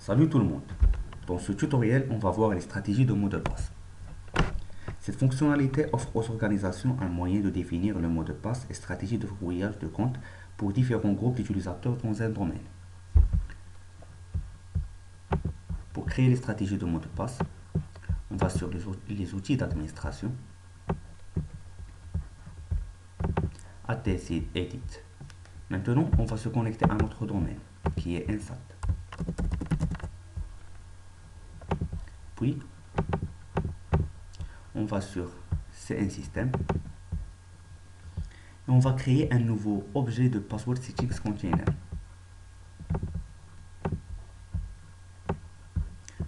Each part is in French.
Salut tout le monde. Dans ce tutoriel, on va voir les stratégies de mot de passe. Cette fonctionnalité offre aux organisations un moyen de définir le mot de passe et stratégie de verrouillage de compte pour différents groupes d'utilisateurs dans un domaine. Pour créer les stratégies de mot de passe, on va sur les outils d'administration, ATS Edit. Maintenant, on va se connecter à notre domaine, qui est INSAT. Puis, on va sur CN System et on va créer un nouveau objet de Password Settings Container.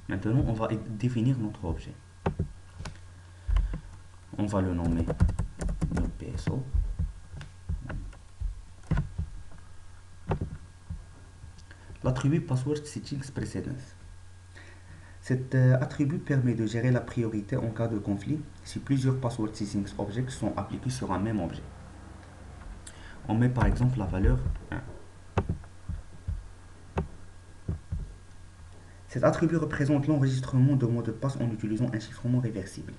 Maintenant, on va définir notre objet. On va le nommer PSO. L'attribut Password Settings Precedence. Cet attribut permet de gérer la priorité en cas de conflit si plusieurs Password Settings Objects sont appliqués sur un même objet. On met par exemple la valeur 1. Cet attribut représente l'enregistrement de mots de passe en utilisant un chiffrement réversible.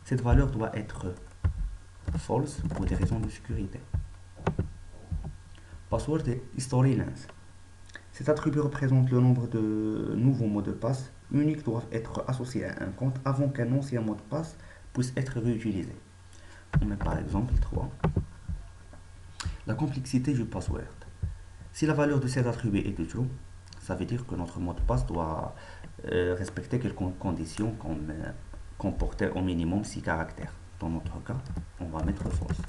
Cette valeur doit être false pour des raisons de sécurité. Password History Length. Cet attribut représente le nombre de nouveaux mots de passe uniques doivent être associés à un compte avant qu'un ancien mot de passe puisse être réutilisé. On met par exemple 3. La complexité du password. Si la valeur de cet attribut est de true, ça veut dire que notre mot de passe doit respecter quelques conditions comme comporter au minimum 6 caractères. Dans notre cas, on va mettre false.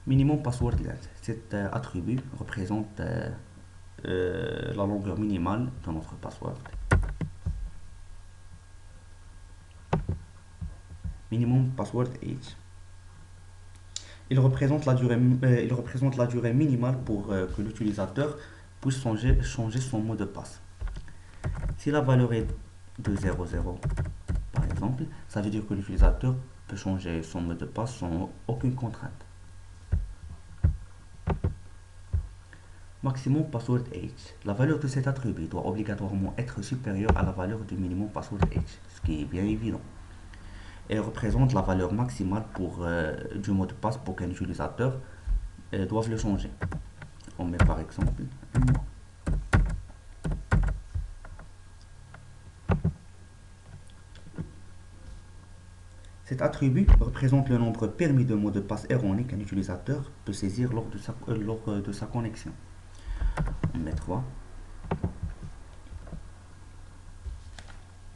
Minimum password length. Cet attribut représente la longueur minimale de notre password. Minimum password age. Il représente la durée minimale pour que l'utilisateur puisse changer son mot de passe. Si la valeur est de 00, par exemple, ça veut dire que l'utilisateur peut changer son mot de passe sans aucune contrainte. Maximum password age. La valeur de cet attribut doit obligatoirement être supérieure à la valeur du minimum password age, ce qui est bien évident. Elle représente la valeur maximale du mot de passe pour qu'un utilisateur doive le changer. On met par exemple un mois. Cet attribut représente le nombre permis de mots de passe erronés qu'un utilisateur peut saisir lors de sa connexion. On met 3.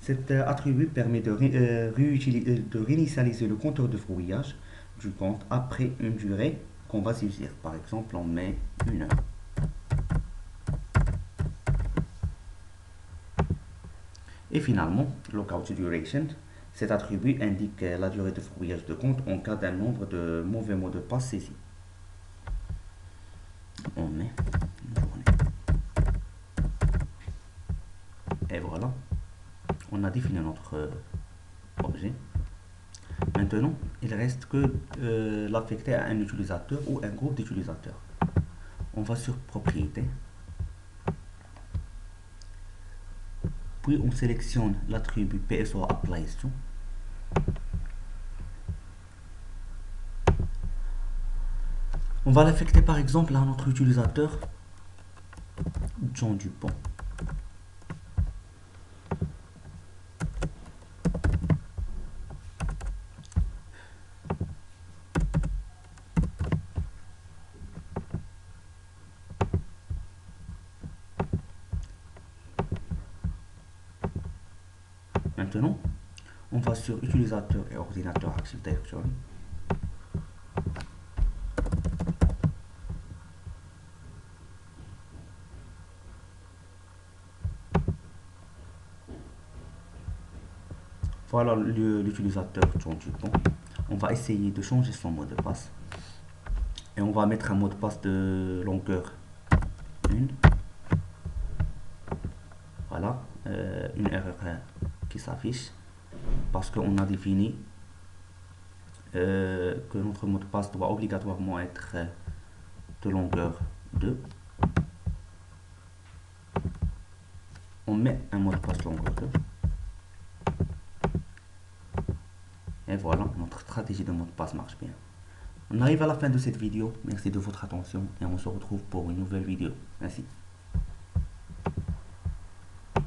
Cet attribut permet de réinitialiser le compteur de verrouillage du compte après une durée qu'on va saisir. Par exemple, on met 1 heure. Et finalement, Lockout Duration. Cet attribut indique la durée de verrouillage de compte en cas d'un nombre de mauvais mots de passe saisis. On met une journée. Et voilà, on a défini notre objet. Maintenant, il reste que l'affecter à un utilisateur ou un groupe d'utilisateurs. On va sur Propriétés. Puis on sélectionne l'attribut PSO Applies To. On va l'affecter par exemple à notre utilisateur John Dupont. Maintenant, on va sur Utilisateur et Ordinateur Active Directory. Voilà l'utilisateur John Dupont. On va essayer de changer son mot de passe. Et on va mettre un mot de passe de longueur 1. Voilà, une erreur qui s'affiche parce qu'on a défini que notre mot de passe doit obligatoirement être de longueur 2. On met un mot de passe longue hauteur. Et voilà, notre stratégie de mot de passe marche bien. On arrive à la fin de cette vidéo. Merci de votre attention et on se retrouve pour une nouvelle vidéo. Merci.